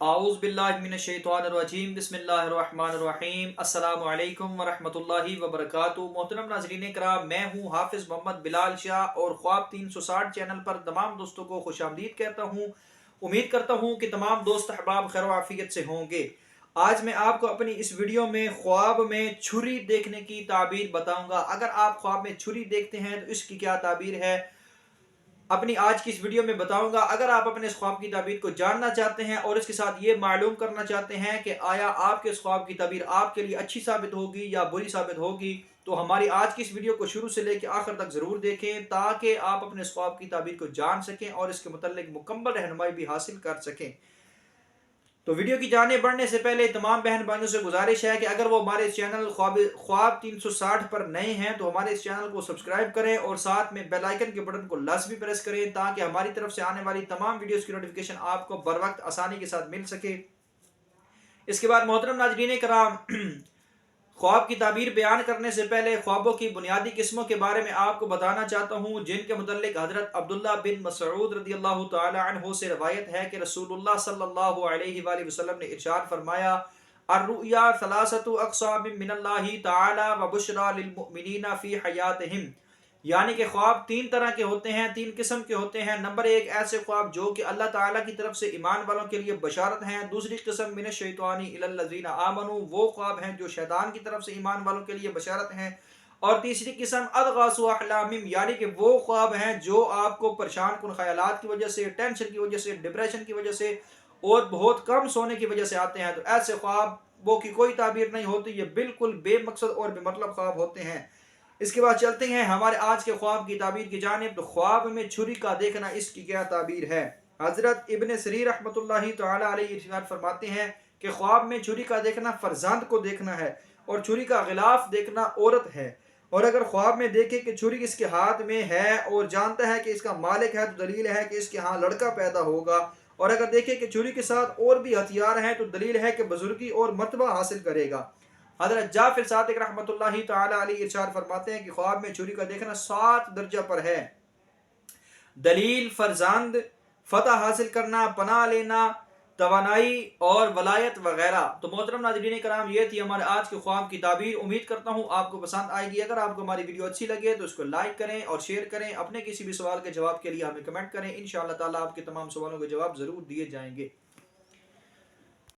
اعوذ باللہ من الشیطان الرجیم بسم اللہ الرحمن الرحیم السلام علیکم ورحمۃ اللہ وبرکاتہ۔ محترم ناظرین کرام، میں ہوں حافظ محمد بلال شاہ اور خواب 360 چینل پر تمام دوستوں کو خوش آمدید کہتا ہوں۔ امید کرتا ہوں کہ تمام دوست احباب خیر و عافیت سے ہوں گے۔ آج میں آپ کو اپنی اس ویڈیو میں خواب میں چھری دیکھنے کی تعبیر بتاؤں گا۔ اگر آپ خواب میں چھری دیکھتے ہیں تو اس کی کیا تعبیر ہے، اپنی آج کی اس ویڈیو میں بتاؤں گا۔ اگر آپ اپنے اس خواب کی تعبیر کو جاننا چاہتے ہیں اور اس کے ساتھ یہ معلوم کرنا چاہتے ہیں کہ آیا آپ کے اس خواب کی تعبیر آپ کے لیے اچھی ثابت ہوگی یا بری ثابت ہوگی، تو ہماری آج کی اس ویڈیو کو شروع سے لے کے آخر تک ضرور دیکھیں تاکہ آپ اپنے اس خواب کی تعبیر کو جان سکیں اور اس کے متعلق مکمل رہنمائی بھی حاصل کر سکیں۔ تو ویڈیو کی جانب بڑھنے سے پہلے تمام بہن بھائیوں سے گزارش ہے کہ اگر وہ ہمارے اس چینل خواب 360 پر نئے ہیں تو ہمارے اس چینل کو سبسکرائب کریں اور ساتھ میں بیل آئیکن کے بٹن کو لازمی پریس کریں تاکہ ہماری طرف سے آنے والی تمام ویڈیوز کی نوٹیفیکیشن آپ کو بر وقت آسانی کے ساتھ مل سکے۔ اس کے بعد محترم ناظرین کرام، خواب کی تعبیر بیان کرنے سے پہلے خوابوں کی بنیادی قسموں کے بارے میں آپ کو بتانا چاہتا ہوں، جن کے متعلق حضرت عبداللہ بن مسعود رضی اللہ تعالی عنہ سے روایت ہے کہ رسول اللہ صلی اللہ علیہ وآلہ وسلم نے ارشاد فرمایا: الرؤیا ثلاثۃ اقسام من اللہ تعالی وبشرى للمؤمنین فی حیاتہم، یعنی کہ خواب تین طرح کے ہوتے ہیں، تین قسم کے ہوتے ہیں۔ نمبر ایک، ایسے خواب جو کہ اللہ تعالیٰ کی طرف سے ایمان والوں کے لیے بشارت ہیں۔ دوسری قسم من الشیطان الی الذین آمنوا، وہ خواب ہیں جو شیطان کی طرف سے ایمان والوں کے لیے بشارت ہیں۔ اور تیسری قسم اضغاث احلام، یعنی کہ وہ خواب ہیں جو آپ کو پریشان کن خیالات کی وجہ سے، ٹینشن کی وجہ سے، ڈپریشن کی وجہ سے اور بہت کم سونے کی وجہ سے آتے ہیں۔ تو ایسے خوابوں کی کوئی تعبیر نہیں ہوتی، یہ بالکل بے مقصد اور بے مطلب خواب ہوتے ہیں۔ اس کے بعد چلتے ہیں ہمارے آج کے خواب کی تعبیر کی جانب۔ تو خواب میں چھری کا دیکھنا، اس کی کیا تعبیر ہے؟ حضرت ابن سری رحمۃ اللہ تعالی علیہ ارشاد فرماتے ہیں کہ خواب میں چھری کا دیکھنا فرزند کو دیکھنا ہے اور چھری کا غلاف دیکھنا عورت ہے۔ اور اگر خواب میں دیکھے کہ چھری اس کے ہاتھ میں ہے اور جانتا ہے کہ اس کا مالک ہے تو دلیل ہے کہ اس کے ہاں لڑکا پیدا ہوگا، اور اگر دیکھے کہ چھری کے ساتھ اور بھی ہتھیار ہیں تو دلیل ہے کہ بزرگی اور مرتبہ حاصل کرے گا۔ حضرت جعفر صادق رحمۃ اللہ تعالی علیہ ارشاد فرماتے ہیں کہ خواب میں چھری کا دیکھنا 7 درجہ پر ہے: دلیل، فرزند، فتح حاصل کرنا، پناہ لینا، توانائی اور ولایت وغیرہ۔ تو محترم ناظرین کرام، یہ تھی ہمارے آج کے خواب کی تعبیر۔ امید کرتا ہوں آپ کو پسند آئے گی۔ اگر آپ کو ہماری ویڈیو اچھی لگے تو اس کو لائک کریں اور شیئر کریں۔ اپنے کسی بھی سوال کے جواب کے لیے ہمیں کمنٹ کریں، انشاءاللہ تعالی آپ کے تمام سوالوں کے جواب ضرور دیے جائیں گے۔